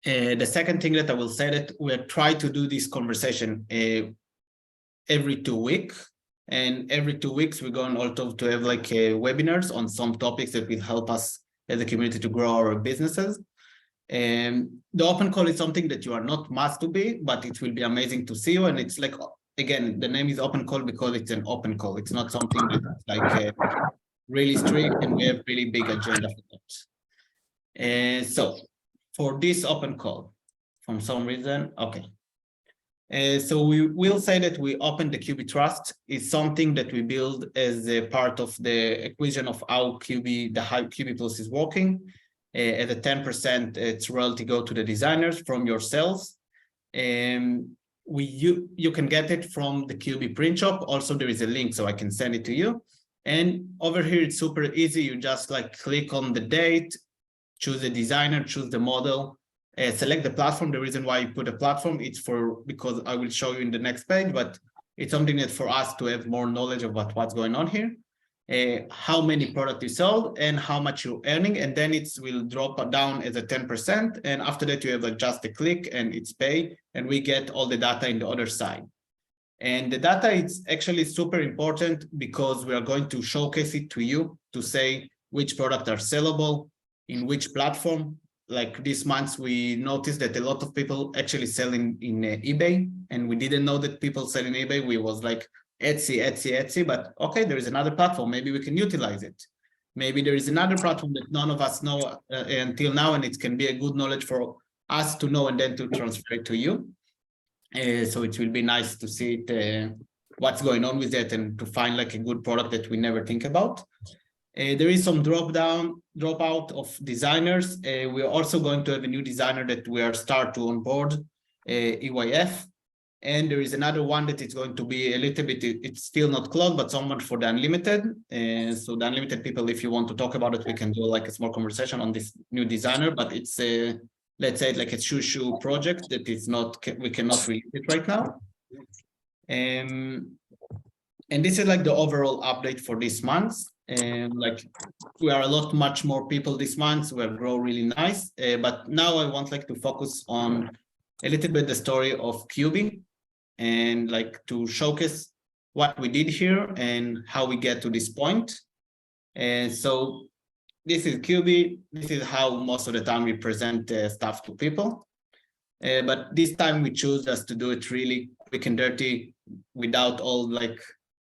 The second thing that I will say that we try to do this conversation every 2 weeks. And every 2 weeks, we're going also to have like webinars on some topics that will help us as a community to grow our businesses. And the open call is something that you are not must to be, but it will be amazing to see you. And it's like, again, the name is open call because it's an open call. It's not something that's like really strict and we have really big agenda for that. So for this open call, from some reason, okay. So we will say that we open the Cubee Trust is something that we build as a part of the equation of how how CubeePlus is working. At a 10%, it's royalty go to the designers from your sales. You can get it from the Cubee print shop. Also, there is a link so I can send it to you. And over here, it's super easy. You just like click on the date, choose the designer, choose the model, select the platform. The reason why you put a platform, it's because I will show you in the next page, but it's something that for us to have more knowledge about what's going on here, how many products you sold and how much you're earning. And then it will drop down as a 10%. And after that, you have like just a click and it's pay, and we get all the data in the other side. And the data is actually super important because we are going to showcase it to you to say which products are sellable in which platform. Like this month, we noticed that a lot of people actually sell in eBay, and we didn't know that people sell in eBay. We was like Etsy, but okay, there is another platform. Maybe we can utilize it. Maybe there is another platform that none of us know until now, and it can be a good knowledge for us to know and then to transfer it to you. So it will be nice to see it, what's going on with that and to find like a good product that we never think about. There is some dropout of designers. We are also going to have a new designer that we are start to onboard, EYF. And there is another one that is going to be a little bit, it's still not closed, but someone for the unlimited. So the unlimited people, if you want to talk about it, we can do like a small conversation on this new designer, but it's let's say like a shoo project that is not, we cannot release it right now. And this is like the overall update for this month. And like we are much more people this month, we are grow really nice. But now I want like to focus on a little bit the story of Cubee and like to showcase what we did here and how we get to this point. And so this is Cubee. This is how most of the time we present stuff to people. But this time we choose just to do it really quick and dirty without all like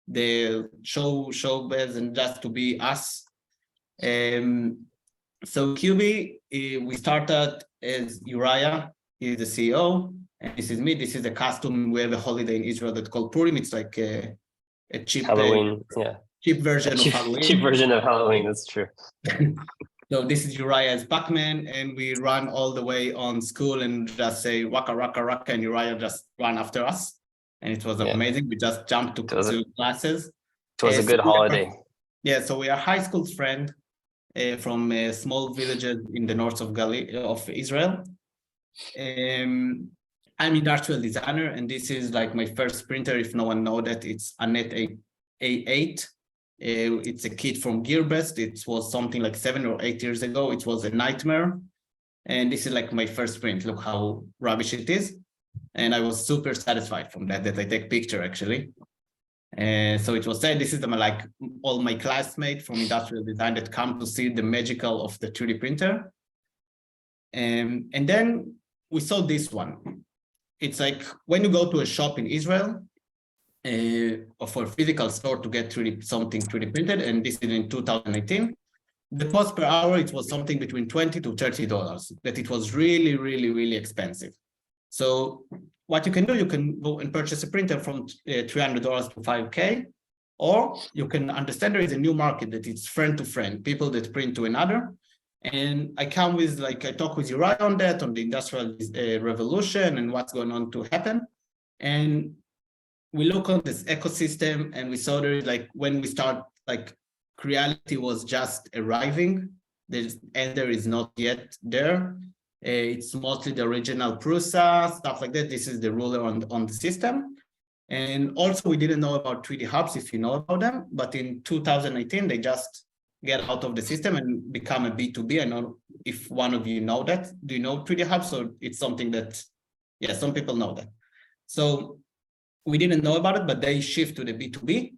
the showbiz and just to be us. So Cubee, we started as Uriah, he's the CEO, and this is me. This is a custom. We have a holiday in Israel that's called Purim. It's like a cheap Halloween, cheap version of Halloween. Cheap version of Halloween, that's true. So this is Uriah as Pac-Man, and we run all the way on school and just say waka raka raka, and Uriah just run after us. And it was amazing. We just jumped to classes. It was a good holiday. So we are high school friend from small villages in the north of Israel. I'm industrial designer, and this is like my first printer. If no one know that, it's a Net A8. It's a kit from GearBest. It was something like 7 or 8 years ago. It was a nightmare. And this is like my first print. Look how rubbish it is. And I was super satisfied from that I take picture actually. So it was said, this is like all my classmates from industrial design that come to see the magical of the 3D printer. And then we saw this one. It's like when you go to a shop in Israel or for a physical store to get something 3D printed, and this is in 2018, the cost per hour, it was something between $20 to $30, that it was really, really, really expensive. So what you can do, you can go and purchase a printer from $300 to $5K, or you can understand there is a new market that it's friend to friend, people that print to another. And I come with I talk with Uriah on that, on the industrial revolution and what's going on to happen. And we look on this ecosystem and we saw there when we start, Creality was just arriving. There is not yet there. It's mostly the original Prusa, stuff like that. This is the ruler on the system. And also we didn't know about 3D hubs, if you know about them, but in 2018, they just get out of the system and become a B2B. I know if one of you know that. Do you know 3D Hub? So it's something that, yeah, some people know that. So we didn't know about it, but they shift to the B2B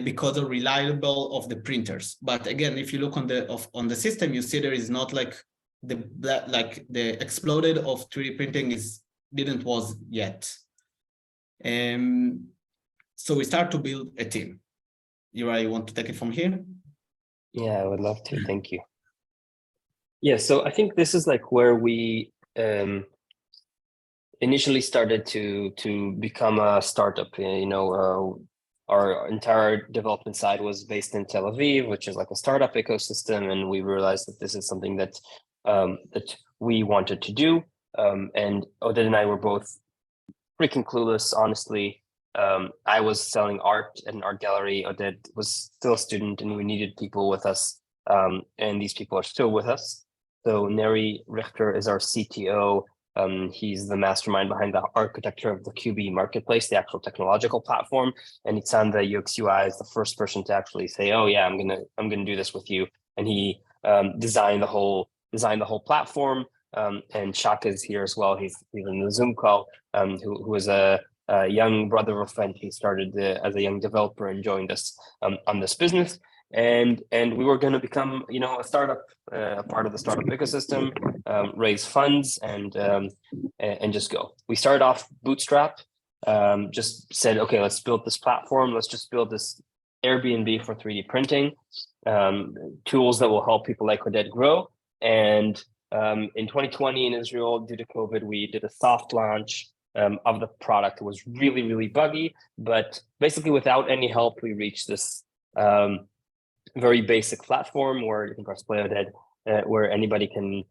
because of reliable of the printers. But again, if you look on the system, you see there is not like the exploded of 3D printing was yet. So we start to build a team. Yura, you want to take it from here? Yeah, I would love to. Thank you. Yeah, so I think this is like where we initially started to become a startup. Our entire development side was based in Tel Aviv, which is like a startup ecosystem, and we realized that this is something that that we wanted to do. And Oded and I were both freaking clueless, honestly. I was selling art at an art gallery. Oded was still a student, and we needed people with us. And these people are still with us. So Neri Richter is our CTO. He's the mastermind behind the architecture of the Cubee marketplace, the actual technological platform. And Itzan, the UX UI, is the first person to actually say, "Oh yeah, I'm gonna do this with you." And he designed the whole platform. And Shaka is here as well. He's in the Zoom call. Who is a young brother of a friend. He started as a young developer and joined us on this business. And we were going to become, a startup, a part of the startup ecosystem, raise funds, and just go. We started off bootstrap. Just said, okay, let's build this platform. Let's just build this Airbnb for 3D printing, tools that will help people like Oded grow. And in 2020 in Israel, due to COVID, we did a soft launch of the product. It was really, really buggy, but basically without any help, we reached this very basic platform where you can press play Oded, where anybody can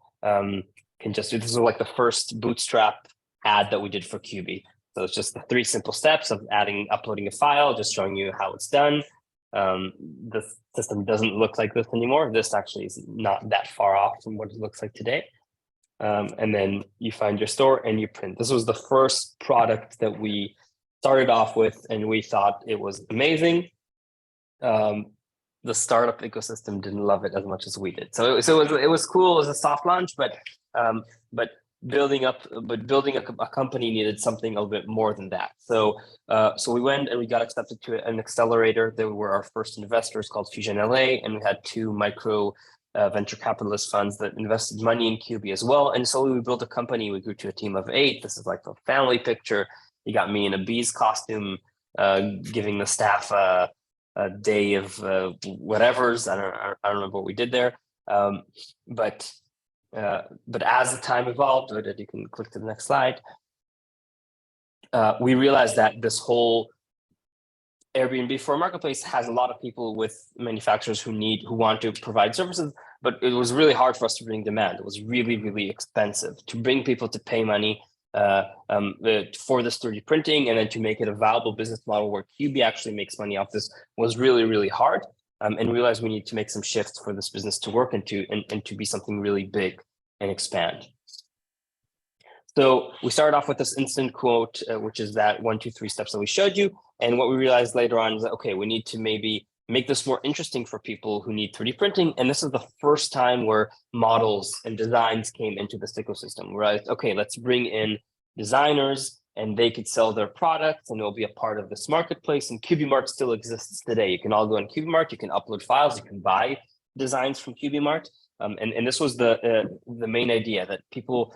just do. This is like the first bootstrap ad that we did for Cubee. So it's just the 3 simple steps of uploading a file, just showing you how it's done. The system doesn't look like this anymore. This actually is not that far off from what it looks like today. And then you find your store and you print. This was the first product that we started off with, and we thought it was amazing. The startup ecosystem didn't love it as much as we did. So it was cool as a soft launch, but building a company needed something a little bit more than that. So we went and we got accepted to an accelerator. They were our first investors, called Fusion LA, and we had 2 micro venture capitalist funds that invested money in Cubee as well. And so we built a company. We grew to a team of 8. This is like the family picture. You got me in a bee's costume, giving the staff a day of whatever's. I don't remember what we did there. But as the time evolved, you can click to the next slide. We realized that this whole Airbnb for a marketplace has a lot of people with manufacturers who want to provide services, but it was really hard for us to bring demand. It was really, really expensive to bring people to pay money for this 3D printing, and then to make it a viable business model where Cubee actually makes money off this was really, really hard. And realized we need to make some shifts for this business to work and to be something really big and expand. So we started off with this instant quote, which is that 1, 2, 3 steps that we showed you. And what we realized later on is that, okay, we need to maybe make this more interesting for people who need 3D printing. And this is the first time where models and designs came into this ecosystem. We're like, okay, let's bring in designers and they could sell their products and it'll be a part of this marketplace. And CubeeMart still exists today. You can all go on CubeeMart, you can upload files, you can buy designs from CubeeMart. And this was the main idea, that people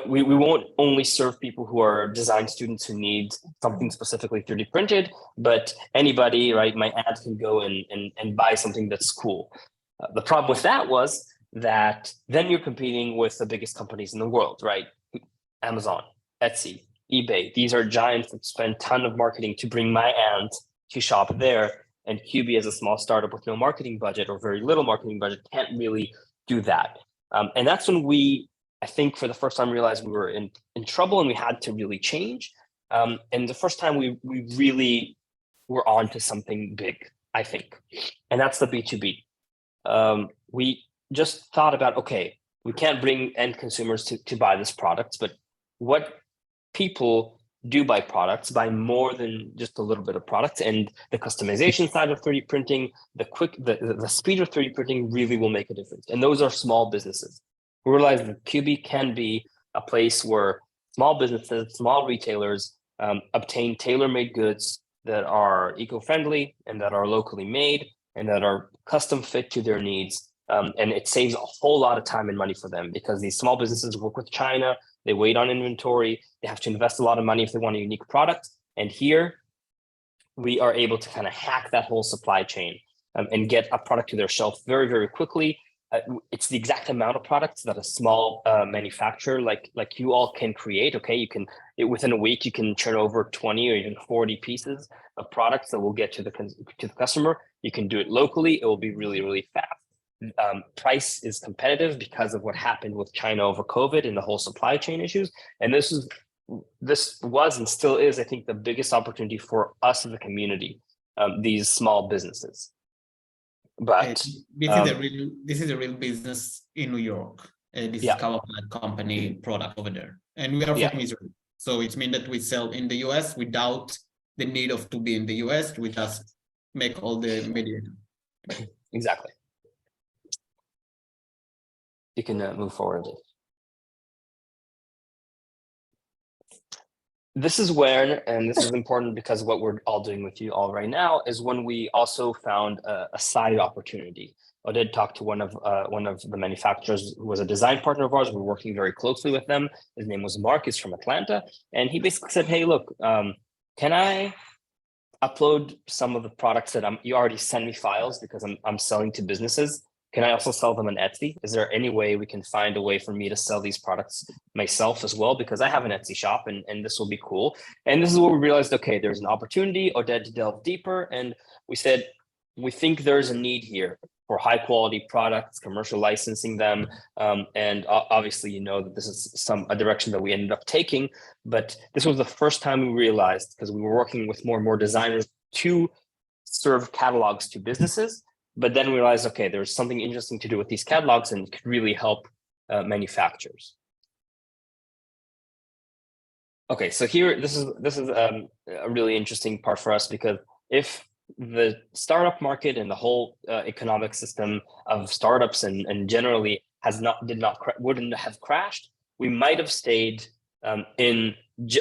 we won't only serve people who are design students who need something specifically 3D printed, but anybody, right? My ad can go and buy something that's cool. The problem with that was that then you're competing with the biggest companies in the world, right? Amazon, Etsy, eBay. These are giants that spend a ton of marketing to bring my ad to shop there. And Cubee, as a small startup with no marketing budget or very little marketing budget, can't really do that. And that's when we, I think, for the first time realized we were in trouble and we had to really change. And the first time we really were on to something big, I think. And that's the B2B. We just thought about, okay, we can't bring end consumers to buy this product, but what people do buy products, buy more than just a little bit of product. And the customization side of 3D printing, the speed of 3D printing really will make a difference. And those are small businesses. We realize that Cubie can be a place where small businesses, small retailers obtain tailor-made goods that are eco-friendly and that are locally made and that are custom fit to their needs. And it saves a whole lot of time and money for them, because these small businesses work with China, they wait on inventory, they have to invest a lot of money if they want a unique product. And here we are able to kind of hack that whole supply chain and get a product to their shelf very, very quickly. It's the exact amount of products that a small manufacturer like you all can create. Okay, you can within a week you can turn over 20 or even 40 pieces of products that will get to the customer. You can do it locally. It will be really, really fast. Price is competitive because of what happened with China over COVID and the whole supply chain issues. And this was and still is, I think, the biggest opportunity for us as a community, these small businesses. But this is a real business in New York. This is CubeePlus company product over there, and we are from Israel. So it means that we sell in the US without the need of to be in the US. We just make all the media. Exactly. You can move forward. This is where, and this is important because what we're all doing with you all right now is when we also found a side opportunity. I did talk to one of the manufacturers who was a design partner of ours. We're working very closely with them. His name was Mark. He's from Atlanta, and he basically said, "Hey, look, can I upload some of the products that you already send me files because I'm selling to businesses? Can I also sell them on Etsy? Is there any way we can find a way for me to sell these products myself as well? Because I have an Etsy shop and this will be cool." And this is what we realized, okay, there's an opportunity, Oded, to delve deeper. And we said, we think there's a need here for high quality products, commercial licensing them. And obviously, you know that this is a direction that we ended up taking. But this was the first time we realized, because we were working with more and more designers to serve catalogs to businesses. But then we realized, okay, there's something interesting to do with these catalogs and it could really help manufacturers. Okay, so here, this is a really interesting part for us, because if the startup market and the whole economic system of startups and generally wouldn't have crashed, we might have stayed in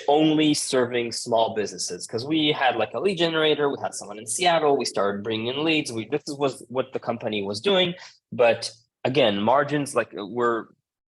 only serving small businesses, because we had like a lead generator, we had someone in Seattle, we started bringing in leads. This was what the company was doing. But again, margins, like we're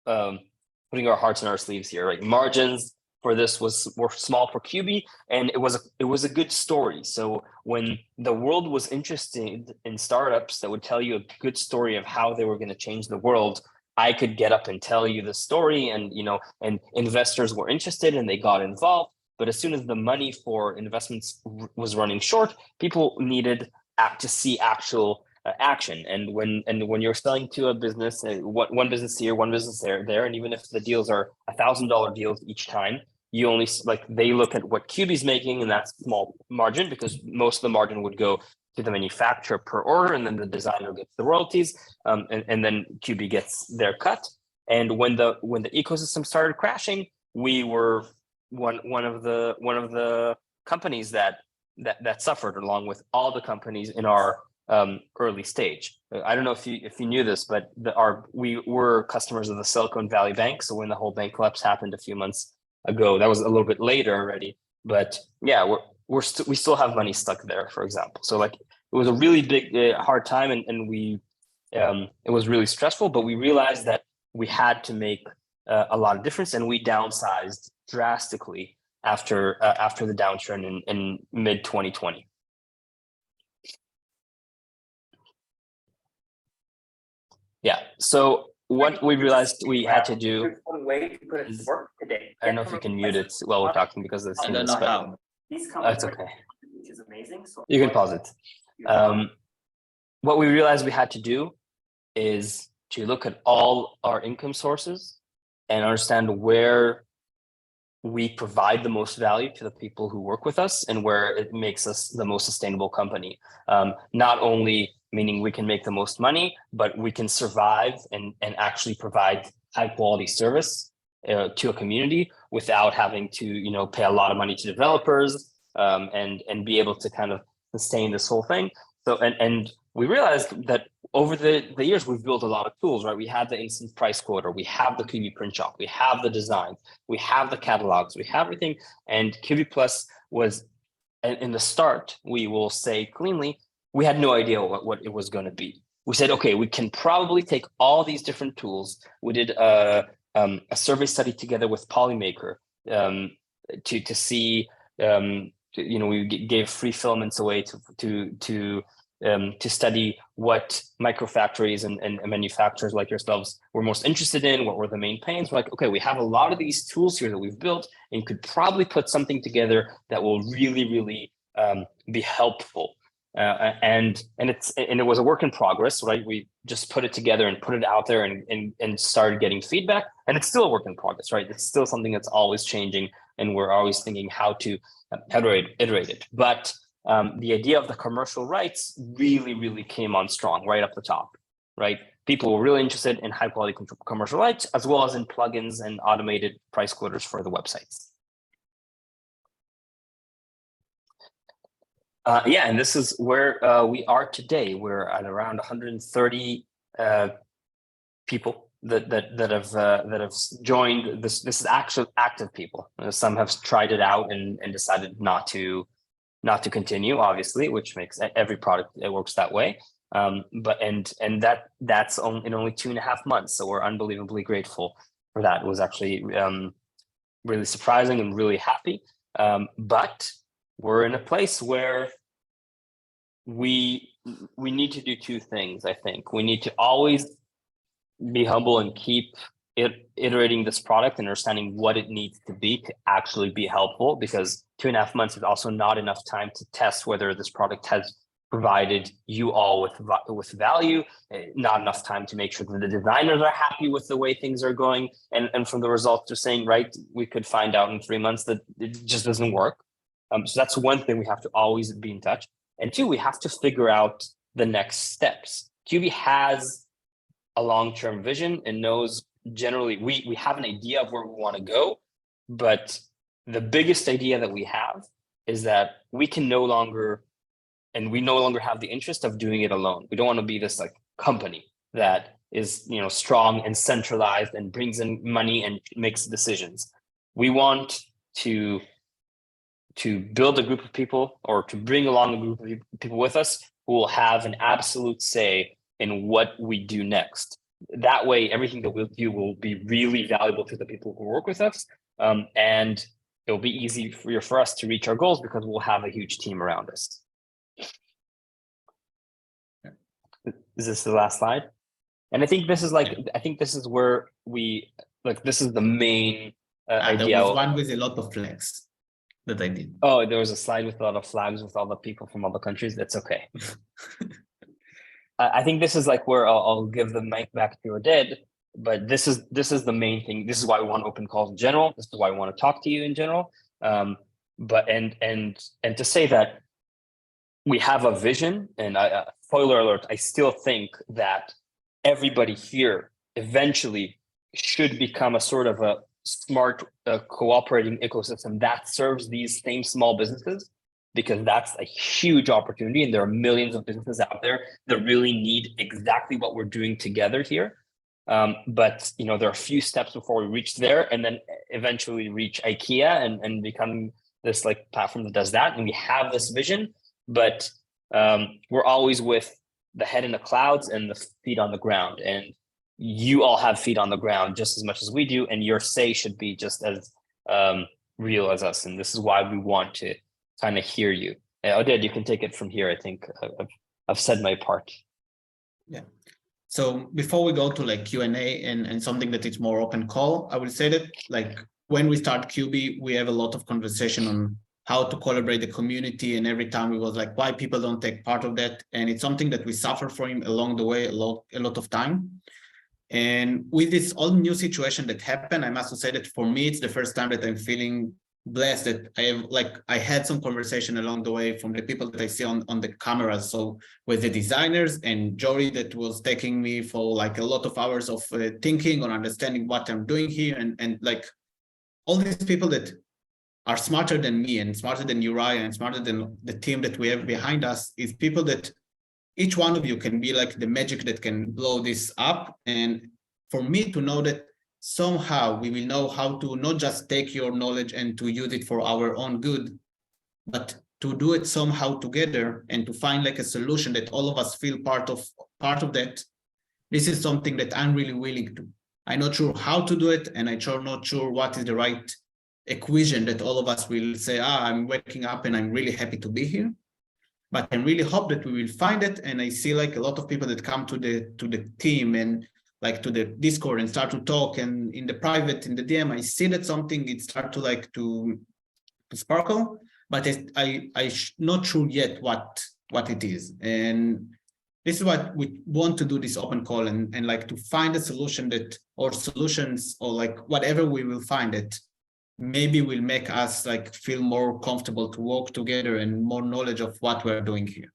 putting our hearts in our sleeves here, right? Margins for this were small for Cubie, and it was a good story. So when the world was interested in startups that would tell you a good story of how they were going to change the world, I could get up and tell you the story, and and investors were interested and they got involved. But as soon as the money for investments was running short, people needed to see actual action. And when you're selling to a business, one business here, one business there, and even if the deals are $1,000 deals each time, you only they look at what Cubie's making, and that's small margin, because most of the margin would go to the manufacturer per order, and then the designer gets the royalties, and then Cubie gets their cut. And when the ecosystem started crashing, we were one of the companies that suffered, along with all the companies in our early stage. I don't know if you knew this, but we were customers of the Silicon Valley Bank. So when the whole bank collapse happened a few months ago, that was a little bit later already. But yeah, we still have money stuck there, for example. So like, it was a really big hard time, and we it was really stressful. But we realized that we had to make a lot of difference, and we downsized drastically after the downturn in mid 2020. Yeah. So what we realized we had to do. I don't know if you can mute it while we're talking, because of the students, but that's okay. Which is amazing. So you can pause it. What we realized we had to do is to look at all our income sources and understand where we provide the most value to the people who work with us and where it makes us the most sustainable company. Not only meaning we can make the most money, but we can survive and actually provide high quality service to a community without having to, pay a lot of money to developers, and be able to kind of sustain this whole thing. So, and we realized that over the years, we've built a lot of tools, right? We have the instant price quoter, we have the Cubie print shop, we have the design, we have the catalogs, we have everything. And CubeePlus was, in the start, we will say cleanly, we had no idea what it was going to be. We said, okay, we can probably take all these different tools. We did a survey study together with Polymaker to see, we gave free filaments away to study what microfactories and manufacturers like yourselves were most interested in, what were the main pains. We're like, okay, we have a lot of these tools here that we've built and could probably put something together that will really, really be helpful. And it was a work in progress, right? We just put it together and put it out there and started getting feedback. And it's still a work in progress, right? It's still something that's always changing, and we're always thinking how to iterate it. But the idea of the commercial rights really, really came on strong right up the top, right? People were really interested in high quality commercial rights, as well as in plugins and automated price quoters for the websites. And this is where we are today. We're at around 130 people that have joined. This is actual active people. Some have tried it out and decided not to continue, obviously, which makes every product, it works that way. But that's in only 2.5 months. So we're unbelievably grateful for that. It was actually really surprising and really happy. But we're in a place where we need to do two things. I think we need to always be humble and keep iterating this product and understanding what it needs to be to actually be helpful, because 2.5 months is also not enough time to test whether this product has provided you all with value, not enough time to make sure that the designers are happy with the way things are going. And from the results they're saying, right, we could find out in 3 months that it just doesn't work. So that's one thing, we have to always be in touch. And two, we have to figure out the next steps. Cubie has a long-term vision and knows generally we have an idea of where we want to go, but the biggest idea that we have is that we no longer have the interest of doing it alone. We don't want to be this like company that is, strong and centralized and brings in money and makes decisions. We want to build a group of people, or to bring along a group of people with us who will have an absolute say in what we do next. That way, everything that we'll do will be really valuable to the people who work with us. And it'll be easy for us to reach our goals because we'll have a huge team around us. Is this the last slide? And I think this is where this is the main idea. There was one with a lot of flags that I did. Oh, there was a slide with a lot of flags with all the people from other countries. That's okay. I think this is like where I'll give the mic back to Oded, but this is the main thing. This is why we want open calls in general. This is why we want to talk to you in general. But to say that we have a vision, and spoiler alert, I still think that everybody here eventually should become a sort of a smart cooperating ecosystem that serves these same small businesses, because that's a huge opportunity. And there are millions of businesses out there that really need exactly what we're doing together here. But there are a few steps before we reach there, and then eventually reach IKEA and become this like platform that does that. And we have this vision, but we're always with the head in the clouds and the feet on the ground. And you all have feet on the ground just as much as we do, and your say should be just as real as us. And this is why we want to kind of hear you. Oded, you can take it from here. I think I've said my part. Yeah. So before we go to like Q&A and something that is more open call, I will say that like when we start Cubie, we have a lot of conversation on how to collaborate the community. And every time we was like, why people don't take part of that? And it's something that we suffer from along the way a lot of time. And with this all new situation that happened, I must say that for me, it's the first time that I'm feeling blessed that I had some conversation along the way from the people that I see on the cameras. So with the designers and Jory, that was taking me for like a lot of hours of thinking on understanding what I'm doing here. And like all these people that are smarter than me and smarter than Uriah and smarter than the team that we have behind us is people that each one of you can be like the magic that can blow this up. And for me to know that somehow we will know how to not just take your knowledge and to use it for our own good, but to do it somehow together and to find like a solution that all of us feel part of that. This is something that I'm really willing to. I'm not sure how to do it, and I'm not sure what is the right equation that all of us will say, I'm waking up and I'm really happy to be here. But I really hope that we will find it. And I see like a lot of people that come to the team and like to the Discord and start to talk, and in the private, in the DM, I see that something it start to like to sparkle, but I'm not sure yet what it is. And this is what we want to do, this open call, and like to find a solution that, or solutions, or like whatever we will find it, maybe will make us like feel more comfortable to work together and more knowledge of what we're doing here.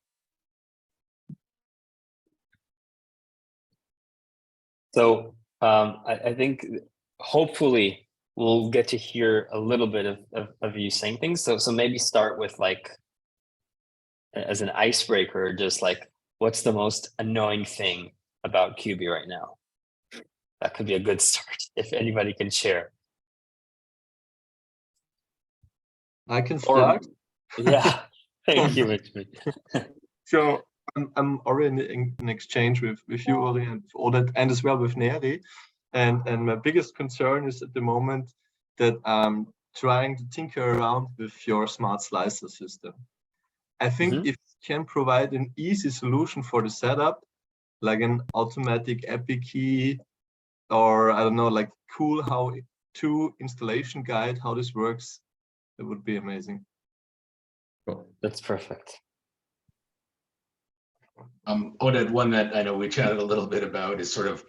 So I think hopefully we'll get to hear a little bit of you saying things. So maybe start with like, as an icebreaker, just like, what's the most annoying thing about Cubee right now? That could be a good start if anybody can share. I can start. Yeah, thank you, Richmond. So I'm already in exchange with you, Ori, and all that, and as well with Neri. And my biggest concern is at the moment that I'm trying to tinker around with your smart slicer system. I think if you can provide an easy solution for the setup, like an automatic API key, or I don't know, like cool how to installation guide, how this works, it would be amazing. That's perfect. Oded, one that I know we chatted a little bit about is sort of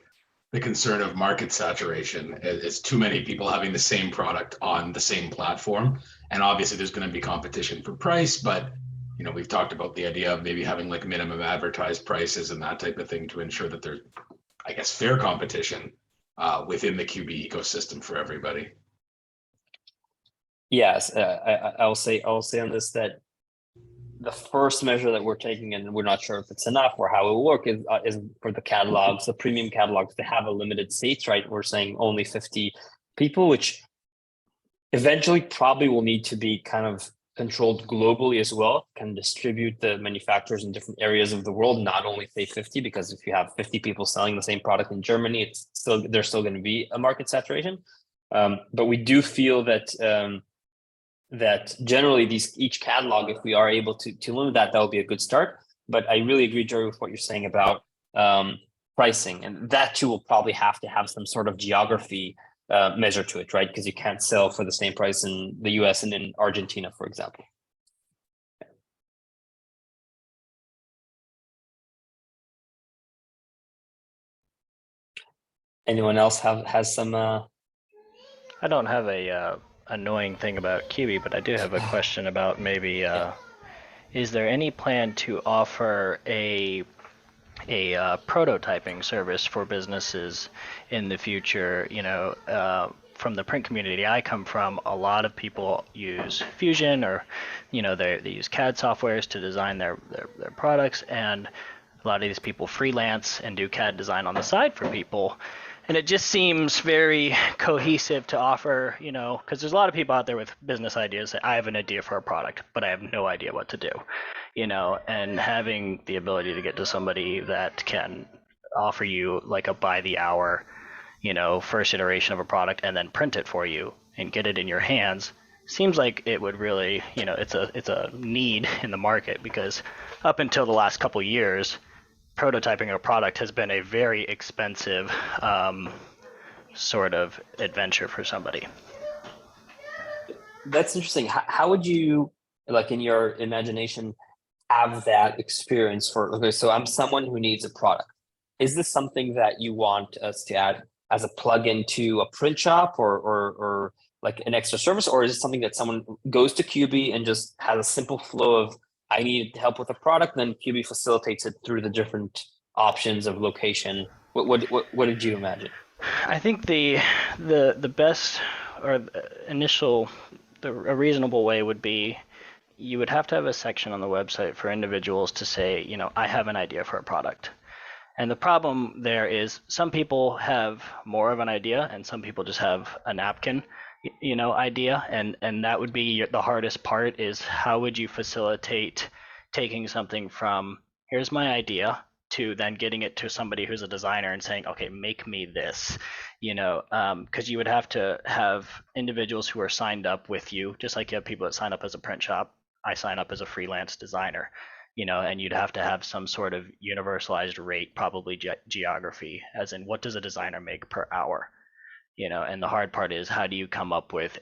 the concern of market saturation. It's too many people having the same product on the same platform. And obviously there's going to be competition for price, but you know, we've talked about the idea of maybe having like minimum advertised prices and that type of thing to ensure that there's, I guess, fair competition within the Cubee ecosystem for everybody. Yes, I'll say on this that the first measure that we're taking, and we're not sure if it's enough or how it will work, is for the catalogs, the premium catalogs, to have a limited seats, right? We're saying only 50 people, which eventually probably will need to be kind of controlled globally as well, can distribute the manufacturers in different areas of the world, not only say 50, because if you have 50 people selling the same product in Germany, there's still going to be a market saturation. But we do feel that that generally each catalog, if we are able to limit that will be a good start. But I really agree, Jerry, with what you're saying about pricing, and that too will probably have to have some sort of geography measure to it, right? Because you can't sell for the same price in the US and in Argentina, for example. Anyone else has some? I don't have a annoying thing about Cubee, but I do have a question about maybe is there any plan to offer a prototyping service for businesses in the future? You know, from the print community I come from, a lot of people use Fusion, or you know, they use CAD softwares to design their products, and a lot of these people freelance and do CAD design on the side for people. And it just seems very cohesive to offer, you know, because there's a lot of people out there with business ideas that I have an idea for a product, but I have no idea what to do, you know, and having the ability to get to somebody that can offer you like a by the hour, you know, first iteration of a product and then print it for you and get it in your hands seems like it would really, you know, it's a need in the market, because up until the last couple of years, prototyping a product has been a very expensive sort of adventure for somebody. That's interesting. How would you, like in your imagination, have that experience for, okay, so I'm someone who needs a product. Is this something that you want us to add as a plugin to a print shop or like an extra service? Or is it something that someone goes to Cubee and just has a simple flow of, I need help with a product, then Cubee facilitates it through the different options of location? What did you imagine? I think the best a reasonable way would be you would have to have a section on the website for individuals to say, you know, I have an idea for a product. And the problem there is some people have more of an idea and some people just have a napkin, you know, idea. And that would be the hardest part, is how would you facilitate taking something from here's my idea to then getting it to somebody who's a designer and saying, okay, make me this, you know, because you would have to have individuals who are signed up with you, just like you have people that sign up as a print shop. I sign up as a freelance designer, you know, and you'd have to have some sort of universalized rate, probably geography, as in what does a designer make per hour, you know. And the hard part is how do you come up with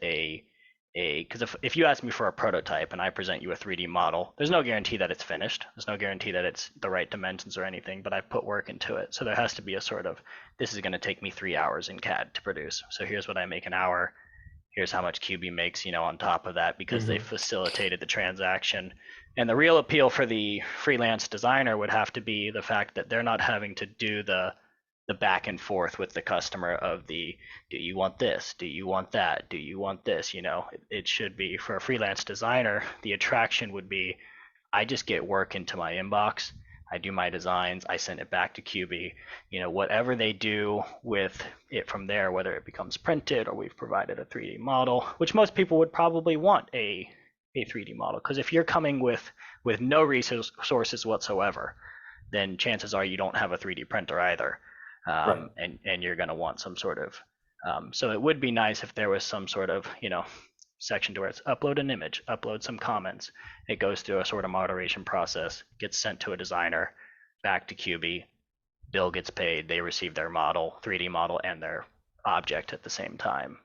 because if you ask me for a prototype and I present you a 3D model, there's no guarantee that it's finished. There's no guarantee that it's the right dimensions or anything, but I've put work into it. So there has to be a sort of, this is going to take me 3 hours in CAD to produce. So here's what I make an hour. Here's how much Cubee makes, you know, on top of that, because they facilitated the transaction. And the real appeal for the freelance designer would have to be the fact that they're not having to do the back and forth with the customer of the, do you want this? Do you want that? Do you want this? You know, it should be, for a freelance designer, the attraction would be, I just get work into my inbox. I do my designs, I send it back to Cubee, you know, whatever they do with it from there, whether it becomes printed or we've provided a 3D model, which most people would probably want a 3D model. Because if you're coming with no resources whatsoever, then chances are you don't have a 3D printer either. Right. And you're going to want some sort of, so it would be nice if there was some sort of, you know, section to where it's upload an image, upload some comments. It goes through a sort of moderation process, gets sent to a designer, back to Cubee, bill gets paid, they receive their model, 3D model, and their object at the same time.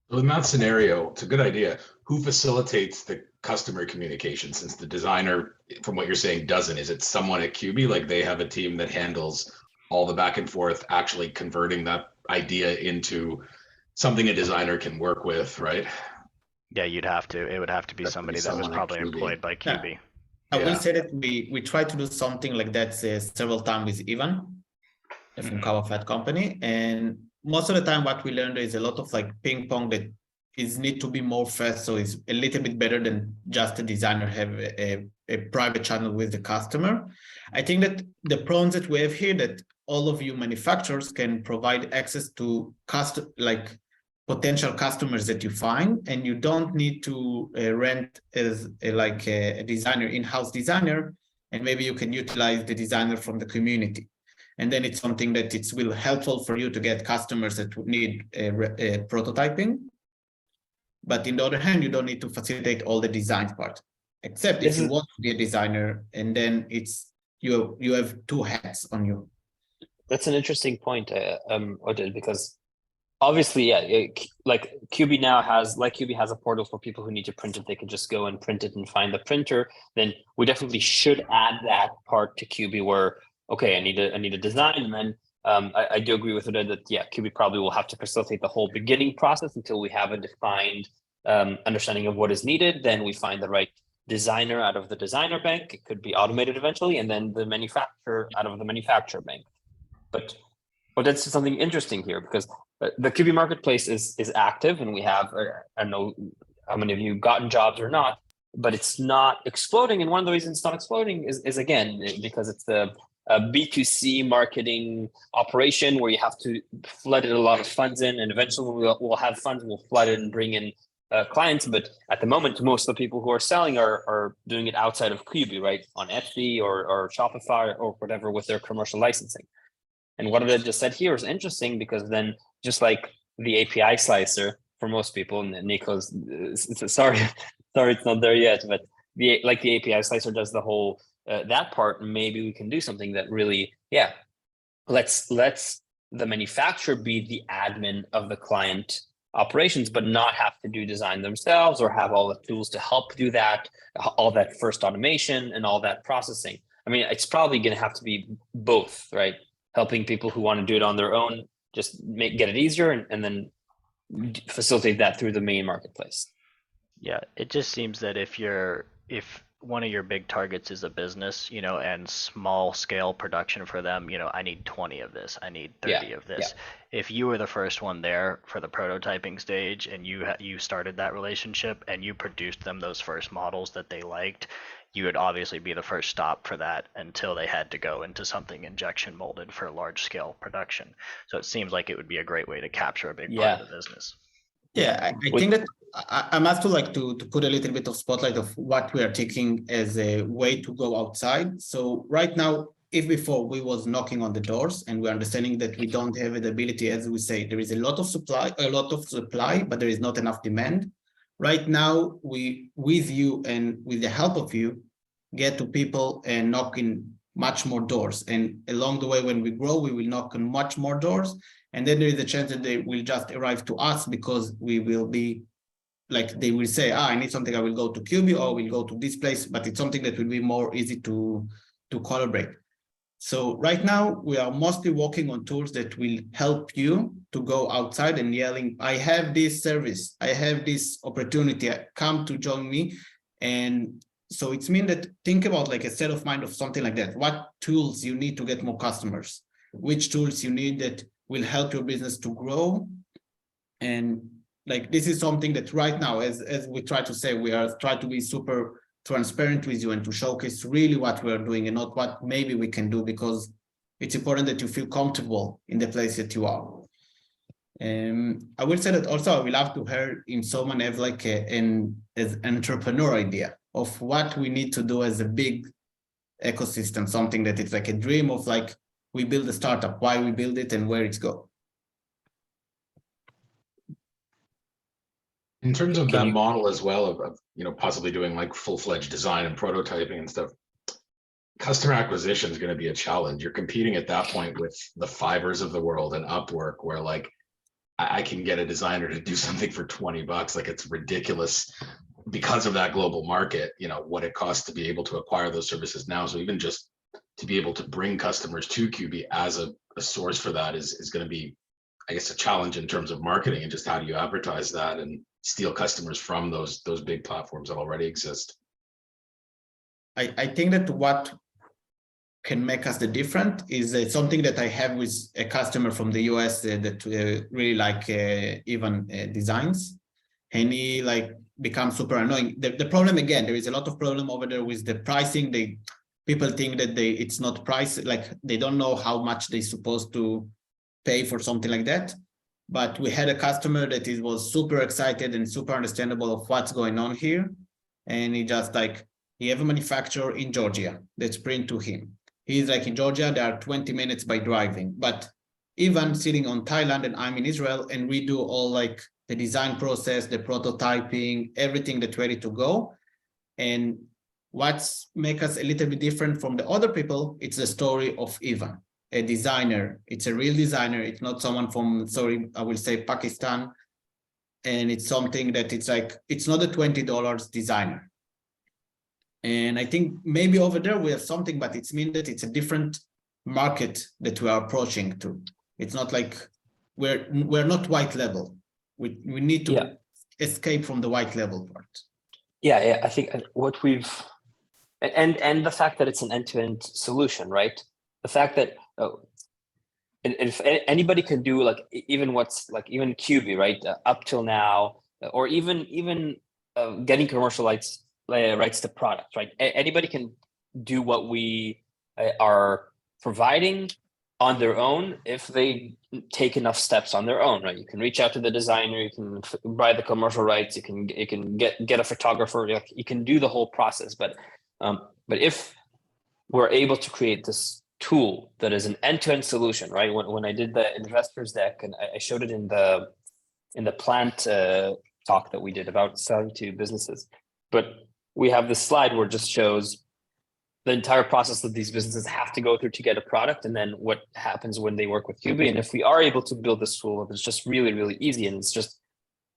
Well, in that scenario, it's a good idea. Who facilitates the customer communication, since the designer, from what you're saying, doesn't? Is it someone at Cubee, like they have a team that handles all the back and forth, actually converting that idea into something a designer can work with, right? Yeah, it would have to be somebody that was probably employed by Cubee. Yeah. I will say that we try to do something like that several times with Ivan from Cover Fat Company, and most of the time what we learned is a lot of like ping pong that is need to be more fast, so it's a little bit better than just a designer have a private channel with the customer. I think that the problems that we have here, that all of you manufacturers can provide access to potential customers that you find, and you don't need to rent as a designer, in-house designer, and maybe you can utilize the designer from the community. And then it's something that it will helpful for you to get customers that need prototyping. But in the other hand, you don't need to facilitate all the design part, except if you want to be a designer, and then it's you have two hats on you. That's an interesting point, Oded, because obviously, yeah, like Cubee now has, like Cubee has a portal for people who need to print it. They can just go and print it and find the printer. Then we definitely should add that part to Cubee where, okay, I need a design, and then I do agree with Oded that, yeah, Cubee probably will have to facilitate the whole beginning process until we have a defined understanding of what is needed. Then we find the right designer out of the designer bank. It could be automated eventually, and then the manufacturer out of the manufacturer bank. But that's something interesting here, because the Cubee marketplace is active, and we have, I don't know how many of you gotten jobs or not, but it's not exploding. And one of the reasons it's not exploding is again, because it's the B2C marketing operation where you have to flood a lot of funds in, and eventually we'll have funds, we'll flood it and bring in clients. But at the moment, most of the people who are selling are doing it outside of Cubee, right? On Etsy or Shopify or whatever with their commercial licensing. And what I just said here is interesting, because then just like the API slicer for most people, and Nico's sorry it's not there yet, but the API slicer does the whole that part, maybe we can do something that really, yeah, lets the manufacturer be the admin of the client operations, but not have to do design themselves or have all the tools to help do that, all that first automation and all that processing. I mean, it's probably going to have to be both, right? Helping people who want to do it on their own, just get it easier, and then facilitate that through the main marketplace. Yeah, it just seems that if one of your big targets is a business, you know, and small scale production for them, you know, I need 20 of this, I need 30 of this. If you were the first one there for the prototyping stage and you started that relationship and you produced them those first models that they liked, you would obviously be the first stop for that until they had to go into something injection molded for large scale production. So it seems like it would be a great way to capture a big part of the business. Yeah, I think that I'm asked to put a little bit of spotlight of what we are taking as a way to go outside. So right now, if before we was knocking on the doors and we're understanding that we don't have the ability, as we say, there is a lot of supply, but there is not enough demand. Right now, we, with you and with the help of you, get to people and knocking much more doors. And along the way, when we grow, we will knock on much more doors. And then there is a chance that they will just arrive to us because we will be like, they will say, I need something, I will go to Cubee or we'll go to this place, but it's something that will be more easy to collaborate. So right now we are mostly working on tools that will help you to go outside and yelling, I have this service, I have this opportunity, come to join me. And so it's mean that think about like a state of mind of something like that. What tools you need to get more customers, which tools you need that will help your business to grow. And like, this is something that right now, as we try to say, we are trying to be super transparent with you and to showcase really what we're doing and not what maybe we can do, because it's important that you feel comfortable in the place that you are. I will say that also I will love to hear if someone have like an entrepreneur idea of what we need to do as a big ecosystem, something that it's like a dream of like, we build a startup, why we build it and where it's go. In terms of that model as well of you know, possibly doing like full-fledged design and prototyping and stuff, customer acquisition is going to be a challenge. You're competing at that point with the Fivers of the world and Upwork, where like I can get a designer to do something for $20. Like, it's ridiculous because of that global market, you know, what it costs to be able to acquire those services now. So even just to be able to bring customers to Cubee as a source for that is going to be, I guess, a challenge in terms of marketing and just how do you advertise that and steal customers from those big platforms that already exist. I think that what can make us the different is something that I have with a customer from the US that really like even designs, and he like becomes super annoying. The problem, again, there is a lot of problem over there with the pricing. People think that it's not price, like they don't know how much they're supposed to pay for something like that. But we had a customer that was super excited and super understandable of what's going on here. And he just like, he have a manufacturer in Georgia that's print to him. He's like, in Georgia, there are 20 minutes by driving, but even sitting on Thailand and I'm in Israel, and we do all like the design process, the prototyping, everything that's ready to go. And what's make us a little bit different from the other people, it's the story of Ivan, a designer. It's a real designer. It's not someone from, sorry, I will say Pakistan. And it's something that it's like, it's not a $20 designer. And I think maybe over there we have something, but it's mean that it's a different market that we are approaching to. It's not like we're not white label. We need to escape from the white label part. Yeah, I think what we've and the fact that it's an end-to-end solution, right? The fact that and if anybody can do like even Cubee, right? Up till now, or even getting commercial rights to product, right? Anybody can do what we are providing on their own if they take enough steps on their own, right? You can reach out to the designer, you can buy the commercial rights, you can get a photographer, you can do the whole process. But if we're able to create this tool that is an end-to-end solution, right? When I did the investors deck and I showed it in the plant talk that we did about selling to businesses, but we have this slide where it just shows the entire process that these businesses have to go through to get a product, and then what happens when they work with Cubee. And if we are able to build this tool, it's just really, really easy, and it's just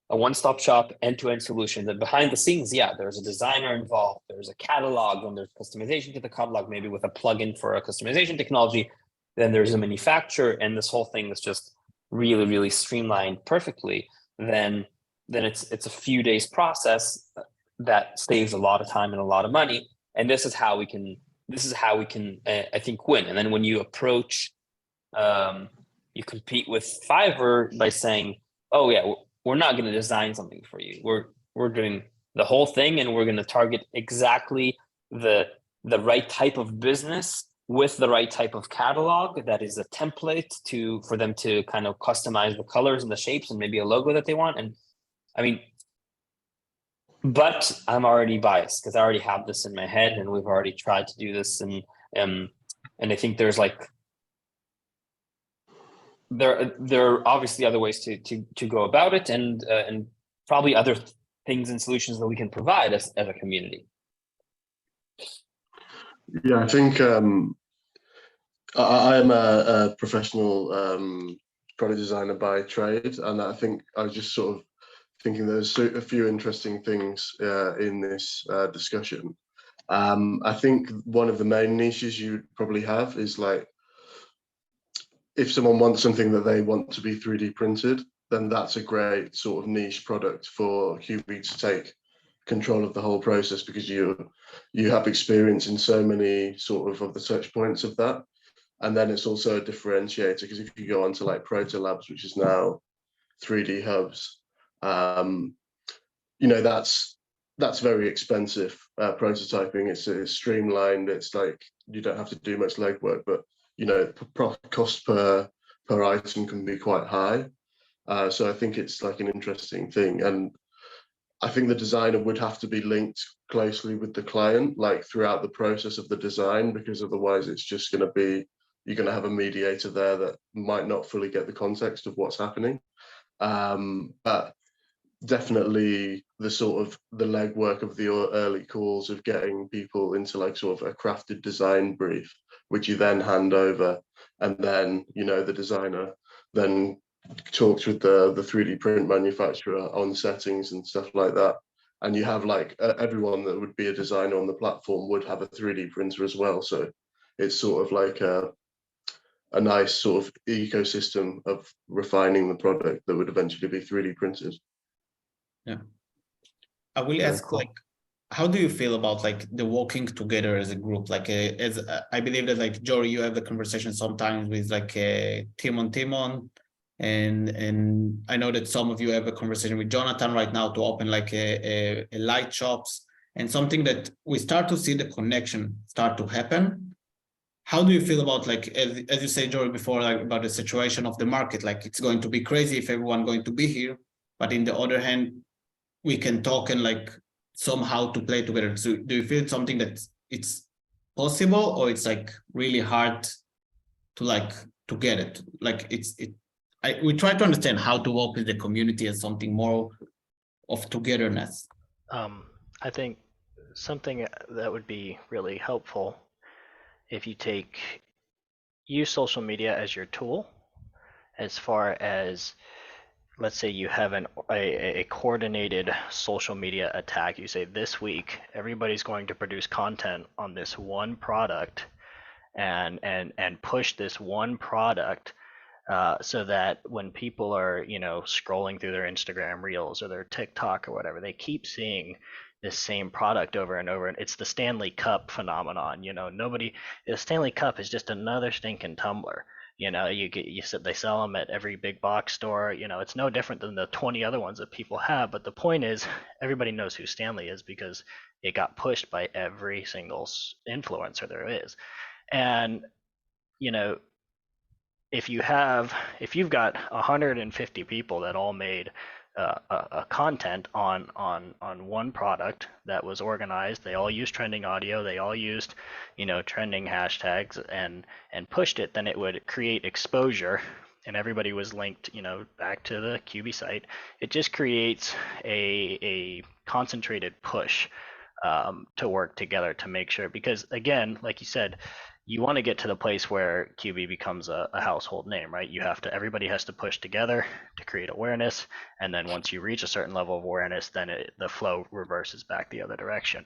a one-stop shop, end-to-end solution that behind the scenes, there's a designer involved, there's a catalog, and there's customization to the catalog, maybe with a plugin for a customization technology, then there's a manufacturer, and this whole thing is just really, really streamlined perfectly. Then it's a few days process that saves a lot of time and a lot of money. and this is how we can I think win. And then when you approach, you compete with Fiverr by saying, oh yeah, we're not going to design something for you. We're doing the whole thing, and we're going to target exactly the right type of business with the right type of catalog that is a template for them to kind of customize the colors and the shapes and maybe a logo that they want. And I mean, but I'm already biased because I already have this in my head, and we've already tried to do this. And I think there's like, there are obviously other ways to go about it, and probably other things and solutions that we can provide as a community. Yeah, I think I am a professional product designer by trade, and I think I was just sort of thinking there's a few interesting things in this discussion. I think one of the main niches you probably have is like, if someone wants something that they want to be 3D printed, then that's a great sort of niche product for Cubee to take control of the whole process, because you have experience in so many sort of the touch points of that. And then it's also a differentiator, because if you go on to like Proto Labs, which is now 3D Hubs, you know, that's very expensive prototyping. It's streamlined. It's like you don't have to do much legwork, but you know, cost per item can be quite high. So I think it's like an interesting thing, and I think the designer would have to be linked closely with the client, like throughout the process of the design, because otherwise it's just going to be, you're going to have a mediator there that might not fully get the context of what's happening. But definitely the sort of the legwork of the early calls of getting people into like sort of a crafted design brief, which you then hand over, and then, you know, the designer then talks with the 3D print manufacturer on settings and stuff like that. And you have like everyone that would be a designer on the platform would have a 3D printer as well. So it's sort of like a nice sort of ecosystem of refining the product that would eventually be 3D printed. Yeah. I will ask, cool. like, how do you feel about like the working together as a group? Like, as I believe that like Jory, you have the conversation sometimes with like Timon, and I know that some of you have a conversation with Jonathan right now to open like a light shops, and something that we start to see the connection start to happen. How do you feel about, like, as you say, Jory, before, like about the situation of the market? Like, it's going to be crazy if everyone going to be here, but in the other hand, we can talk and like somehow to play together. So do you feel something that it's possible, or it's like really hard to like to get it? Like we try to understand how to work with the community as something more of togetherness. I think something that would be really helpful if you use social media as your tool, as far as, let's say you have a coordinated social media attack. You say, this week everybody's going to produce content on this one product and push this one product, so that when people are, you know, scrolling through their Instagram reels or their TikTok or whatever, they keep seeing this same product over and over. And it's the Stanley Cup phenomenon. You know, the Stanley Cup is just another stinking tumbler. You know, you said they sell them at every big box store. You know, it's no different than the 20 other ones that people have. But the point is, everybody knows who Stanley is because it got pushed by every single influencer there is. And, you know, if you've got 150 people that all made a content on one product that was organized, they all used trending audio, they all used, you know, trending hashtags and pushed it, then it would create exposure, and everybody was linked, you know, back to the Cubee site. It just creates a concentrated push to work together to make sure, because again, like you said, you want to get to the place where Cubee becomes a household name, right? Everybody has to push together to create awareness. And then once you reach a certain level of awareness, then the flow reverses back the other direction.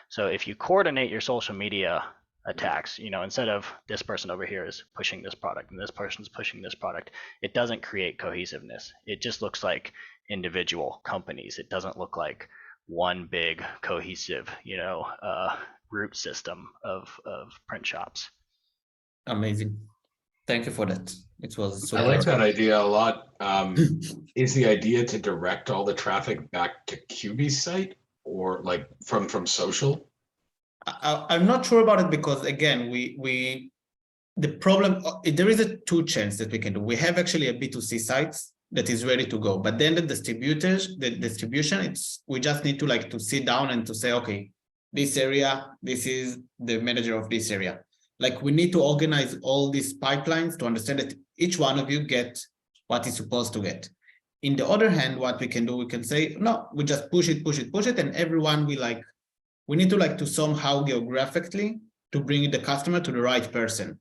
So if you coordinate your social media attacks, you know, instead of this person over here is pushing this product and this person's pushing this product, it doesn't create cohesiveness. It just looks like individual companies. It doesn't look like one big cohesive, you know, root system of print shops. Amazing. Thank you for that. It was I like that idea a lot. Is the idea to direct all the traffic back to Cubee's site, or like from social? I'm not sure about it, because again, the problem, there is a two chance that we can do. We have actually a B2C site that is ready to go, but then the distribution, we just need to sit down and to say, okay, this area, this is the manager of this area. Like, we need to organize all these pipelines to understand that each one of you get what is supposed to get. In the other hand, what we can do, we can say, no, we just push it, and everyone we need to somehow geographically to bring the customer to the right person.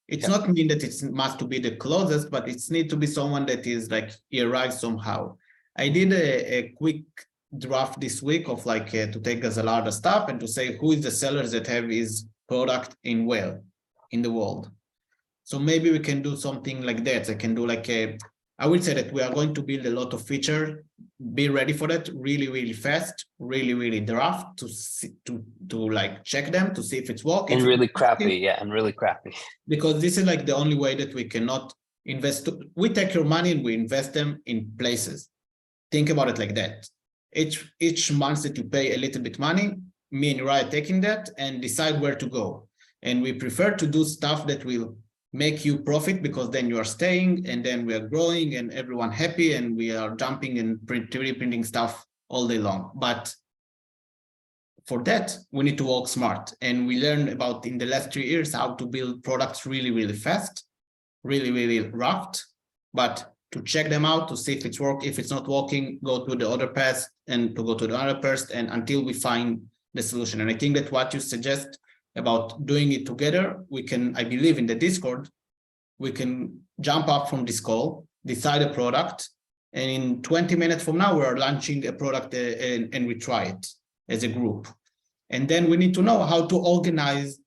It's not mean that it must to be the closest, but it's need to be someone that is he arrives somehow. I did a quick draft this week of to take as a larger stuff and to say who is the sellers that have his product in the world. So maybe we can do something like that. I can do I would say that we are going to build a lot of feature. Be ready for that really fast, really draft to check them to see if it's working. And really crappy, and really crappy. Because this is the only way that we cannot invest. We take your money and we invest them in places. Think about it like that. Each month that you pay a little bit money, me and Uriah taking that and decide where to go. And we prefer to do stuff that will make you profit, because then you are staying and then we are growing and everyone happy and we are jumping and 3D printing stuff all day long. But for that, we need to work smart. And we learned about in the last 3 years how to build products really fast, really rough, but to check them out, to see if it's work. If it's not working, go to the other path and to go to the other path, and until we find the solution. And I think that what you suggest about doing it together, we can, I believe in the Discord, we can jump up from this call, decide a product, and in 20 minutes from now, we are launching a product and we try it as a group. And then we need to know how to organize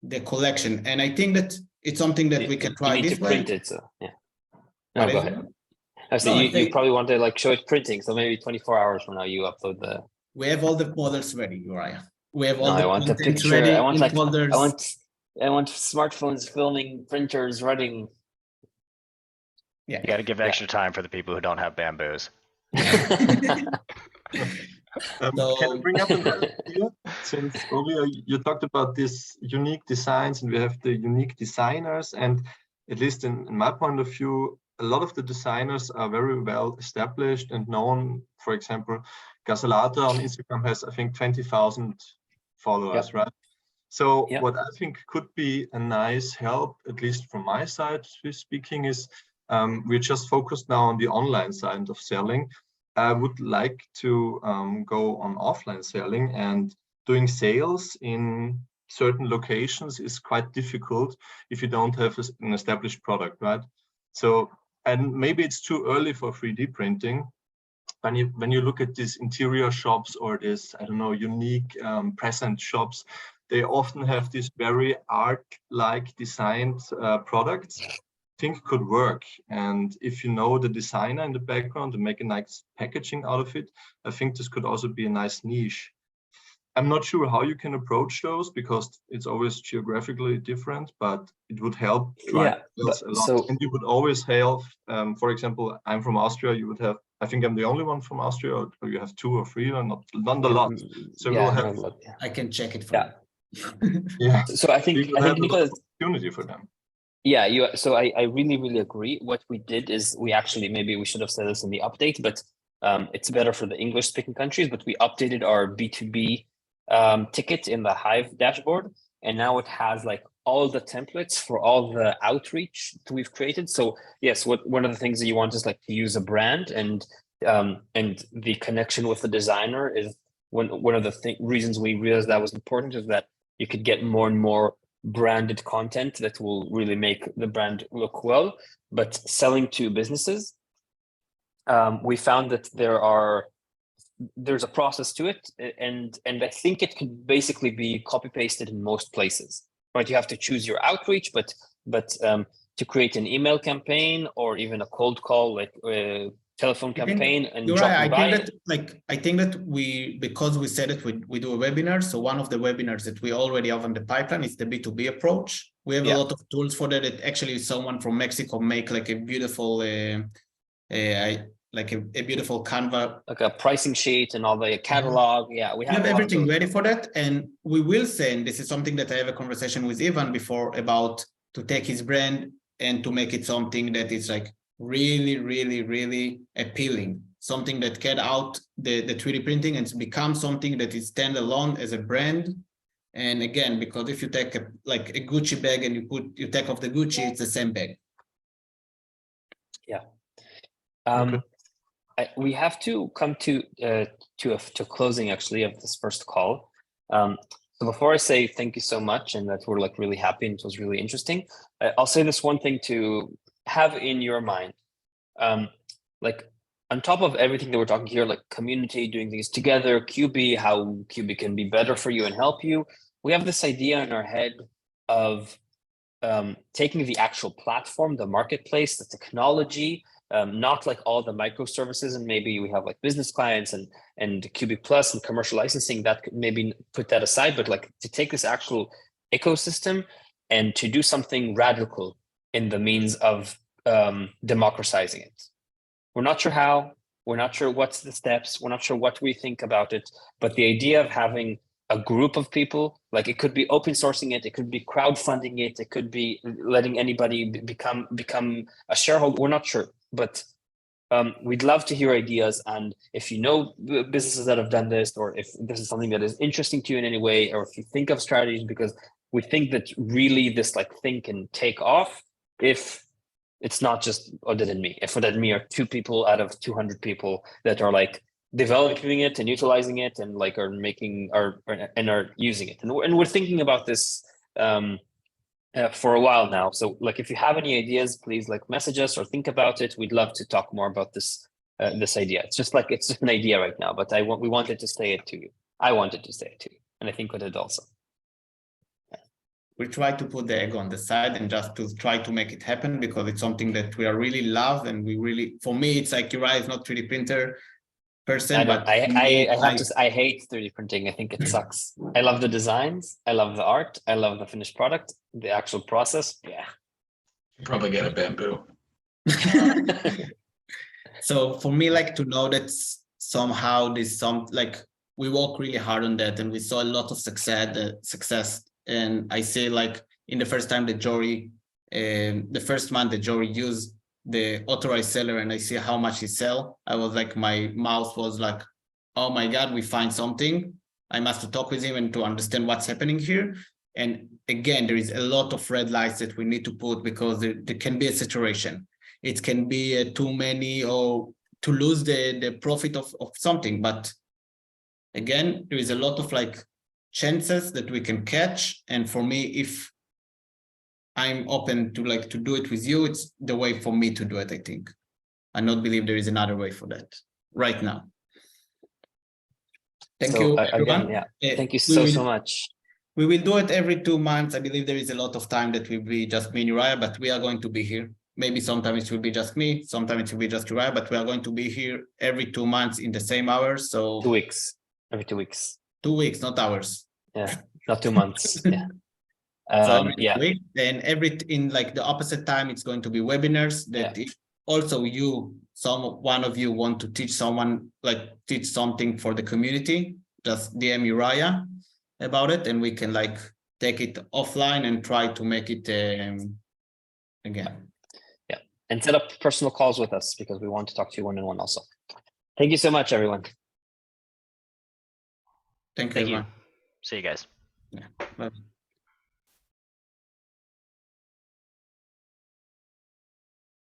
the collection. And I think that it's something that we can try this way. You need to print it, so yeah. No, go ahead. I see you probably want to show it printing, so maybe 24 hours from now you upload the. We have all the models ready, Uriah. We have all I want a picture. ready. I want smartphones filming, printers running. Yeah, you got to give extra time for the people who don't have bamboos. Can I bring up another idea? Since earlier you talked about these unique designs and we have the unique designers, and at least in my point of view, a lot of the designers are very well established and known. For example, Gasolata on Instagram has, I think, 20,000 followers, right? So what I think could be a nice help, at least from my side speaking, is we're just focused now on the online side of selling. I would like to go on offline selling, and doing sales in certain locations is quite difficult if you don't have an established product, right? So, and maybe it's too early for 3D printing. When you look at these interior shops or this, I don't know, unique present shops, they often have these very art-like designed products. I think could work. And if you know the designer in the background and make a nice packaging out of it, I think this could also be a nice niche. I'm not sure how you can approach those because it's always geographically different, but it would help drive sales a lot. So, and you would always have, for example, I'm from Austria, you would have, I think I'm the only one from Austria, or you have 2 or 3, or not a lot. So we'll have. I can check it for you. Yeah. So I think Nicolas, opportunity for them. Yeah, so I really agree. What we did is we actually, maybe we should have said this in the update, but it's better for the English speaking countries, but we updated our B2B ticket in the Hive dashboard, and now it has all the templates for all the outreach that we've created. So yes, one of the things that you want is to use a brand, and the connection with the designer is one of the reasons we realized that was important, is that you could get more and more branded content that will really make the brand look well. But selling to businesses, we found that there's a process to it, and I think it can basically be copy pasted in most places, right? You have to choose your outreach, but to create an email campaign or even a cold call, to telephone campaign and you're drop right. and I buy. think that because we said it, we do a webinar. So one of the webinars that we already have on the pipeline is the B2B approach. We have a lot of tools for that. That actually someone from Mexico make like a beautiful like a beautiful Canva, like a pricing sheet and all the catalog. Yeah, we have everything ready for that. And we will send, this is something that I have a conversation with Ivan before about, to take his brand and to make it something that is like really, really, really appealing. Something that get out the 3D printing and become something that is standalone as a brand. And again, because if you take a Gucci bag and you take off the Gucci, it's the same bag. Yeah. Okay. We have to come to closing actually of this first call. So before I say thank you so much and that we're like really happy and it was really interesting, I'll say this one thing to have in your mind. Like on top of everything that we're talking here, like community, doing things together, Cubee, how Cubee can be better for you and help you. We have this idea in our head of taking the actual platform, the marketplace, the technology, not like all the microservices, and maybe we have like business clients and CubeePlus and commercial licensing, that could maybe put that aside, but like to take this actual ecosystem and to do something radical in the means of democratizing it. We're not sure how, we're not sure what's the steps, we're not sure what we think about it, but the idea of having a group of people, like it could be open sourcing it, it could be crowdfunding it, it could be letting anybody become a shareholder. We're not sure, but we'd love to hear ideas. And if you know businesses that have done this, or if this is something that is interesting to you in any way, or if you think of strategies, because we think that really this like thing can take off if it's not just Oded and me. If Oded and me are 2 people out of 200 people that are like developing it and utilizing it and like are making are using it, and we're thinking about this for a while now. So like if you have any ideas, please like message us or think about it. We'd love to talk more about this this idea. It's just an idea right now, but we wanted to say it to you. I wanted to say it to you, and I think Oded also. We try to put the ego on the side and just to try to make it happen, because it's something that we are really love, and we really, for me, it's like Uriah is not 3D printer person, but I have to say, I hate 3D printing. I think it sucks. I love the designs, I love the art, I love the finished product, the actual process. Yeah. You probably get a bamboo. So for me, like to know that somehow we work really hard on that, and we saw a lot of success. And I say like in the first time that Jory, the first month that Jory used the authorized seller and I see how much he sell, I was like, my mouth was like, oh my God, we find something. I must talk with him and to understand what's happening here. And again, there is a lot of red lights that we need to put, because there can be a saturation. It can be too many, or to lose the profit of something. But again, there is a lot of like chances that we can catch. And for me, if I'm open to like to do it with you, it's the way for me to do it, I think. I not believe there is another way for that right now. Thank you, everyone. Again, yeah. Thank you so much. We will do it every 2 months. I believe there is a lot of time that will be just me and Uriah, but we are going to be here. Maybe sometimes it will be just me, sometimes it will be just Uriah, but we are going to be here every 2 months in the same hours. So 2 weeks, every 2 weeks. 2 weeks, not hours. Yeah, not 2 months. Yeah. So every week, then in like the opposite time, it's going to be webinars that if also one of you want to teach someone, like teach something for the community, just DM Uriah about it, and we can like take it offline and try to make it again. Yeah, and set up personal calls with us, because we want to talk to you one-on-one also. Thank you so much, everyone. Thank you. Thank you. See you guys. Yeah. Bye.